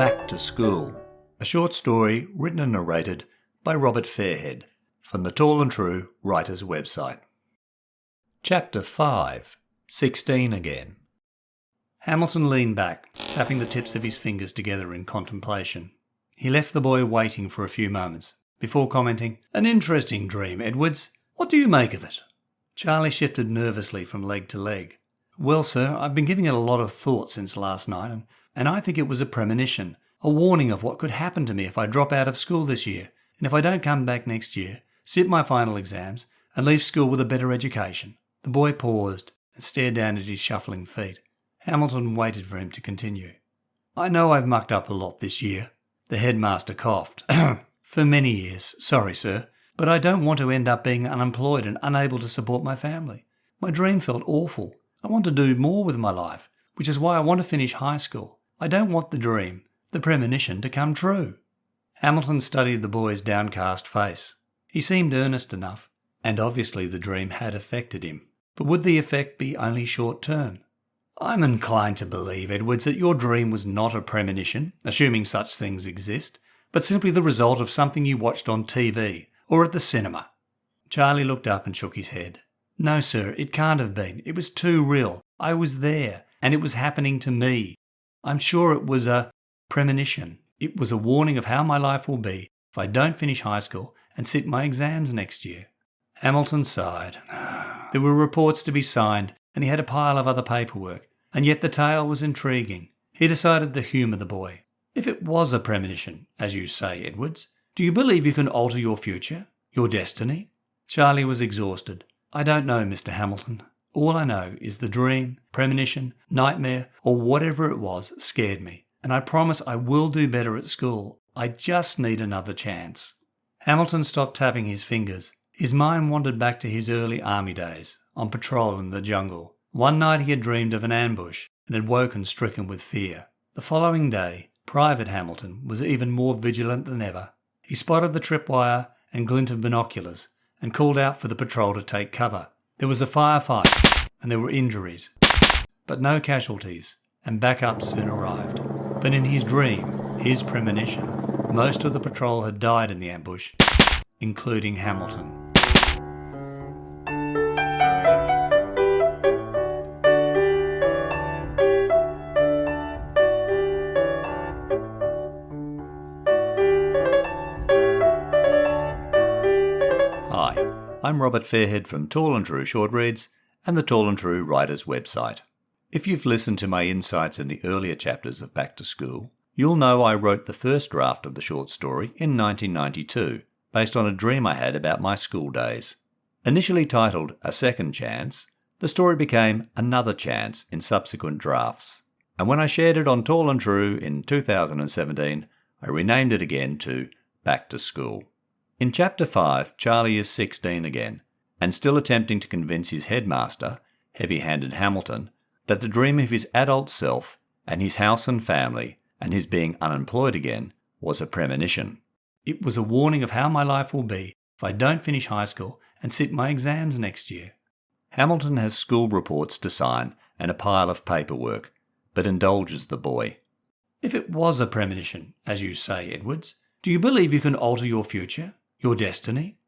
Back to School, a short story written and narrated by Robert Fairhead from the Tall and True Writers website. Chapter 5, 16 Again. Hamilton leaned back, tapping the tips of his fingers together in contemplation. He left the boy waiting for a few moments, before commenting, "An interesting dream, Edwards. What do you make of it?" Charlie shifted nervously from leg to leg. "Well, sir, I've been giving it a lot of thought since last night, and I think it was a premonition, a warning of what could happen to me if I drop out of school this year, and if I don't come back next year, sit my final exams, and leave school with a better education." The boy paused and stared down at his shuffling feet. Hamilton waited for him to continue. "I know I've mucked up a lot this year." The headmaster coughed. "For many years, sorry, sir, but I don't want to end up being unemployed and unable to support my family. My dream felt awful. I want to do more with my life, which is why I want to finish high school. I don't want the dream, the premonition, to come true." Hamilton studied the boy's downcast face. He seemed earnest enough, and obviously the dream had affected him. But would the effect be only short-term? "I'm inclined to believe, Edwards, that your dream was not a premonition, assuming such things exist, but simply the result of something you watched on TV or at the cinema." Charlie looked up and shook his head. "No, sir, it can't have been. It was too real. I was there, and it was happening to me. I'm sure it was a premonition. It was a warning of how my life will be if I don't finish high school and sit my exams next year." Hamilton sighed. There were reports to be signed, and he had a pile of other paperwork, and yet the tale was intriguing. He decided to humour the boy. "If it was a premonition, as you say, Edwards, do you believe you can alter your future, your destiny?" Charlie was exhausted. "I don't know, Mr. Hamilton. All I know is the dream, premonition, nightmare, or whatever it was scared me, and I promise I will do better at school. I just need another chance." Hamilton stopped tapping his fingers. His mind wandered back to his early army days, on patrol in the jungle. One night he had dreamed of an ambush and had woken stricken with fear. The following day, Private Hamilton was even more vigilant than ever. He spotted the tripwire and glint of binoculars and called out for the patrol to take cover. There was a firefight and there were injuries, but no casualties, and backup soon arrived. But in his dream, his premonition, most of the patrol had died in the ambush, including Hamilton. Hi, I'm Robert Fairhead from Tall and True Short Reads and the Tall and True Writers website. If you've listened to my insights in the earlier chapters of Back to School, you'll know I wrote the first draft of the short story in 1992, based on a dream I had about my school days. Initially titled A Second Chance, the story became Another Chance in subsequent drafts. And when I shared it on Tall and True in 2017, I renamed it again to Back to School. In Chapter 5, Charlie is 16 again, and still attempting to convince his headmaster, heavy-handed Hamilton, that the dream of his adult self and his house and family and his being unemployed again was a premonition. It was a warning of how my life will be if I don't finish high school and sit my exams next year. Hamilton has school reports to sign and a pile of paperwork, but indulges the boy. "If it was a premonition, as you say, Edwards, do you believe you can alter your future, your destiny?"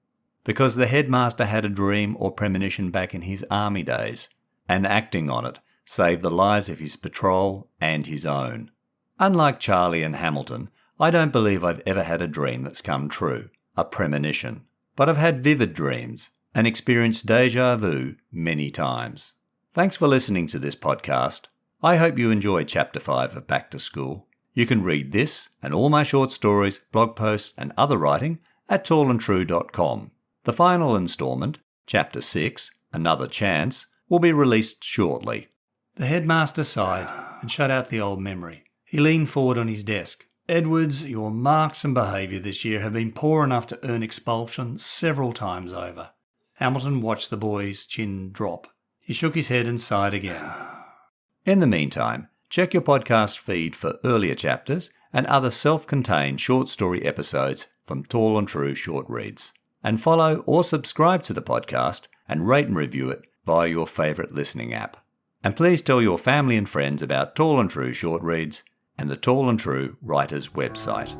Because the headmaster had a dream or premonition back in his army days, and acting on it saved the lives of his patrol and his own. Unlike Charlie and Hamilton, I don't believe I've ever had a dream that's come true, a premonition. But I've had vivid dreams and experienced déjà vu many times. Thanks for listening to this podcast. I hope you enjoyed Chapter 5 of Back to School. You can read this and all my short stories, blog posts and other writing at tallandtrue.com. The final instalment, Chapter 6, Another Chance, will be released shortly. The headmaster sighed and shut out the old memory. He leaned forward on his desk. "Edwards, your marks and behaviour this year have been poor enough to earn expulsion several times over." Hamilton watched the boy's chin drop. He shook his head and sighed again. In the meantime, check your podcast feed for earlier chapters and other self-contained short story episodes from Tall and True Short Reads. And follow or subscribe to the podcast and rate and review it via your favourite listening app. And please tell your family and friends about Tall and True Short Reads and the Tall and True Writers website.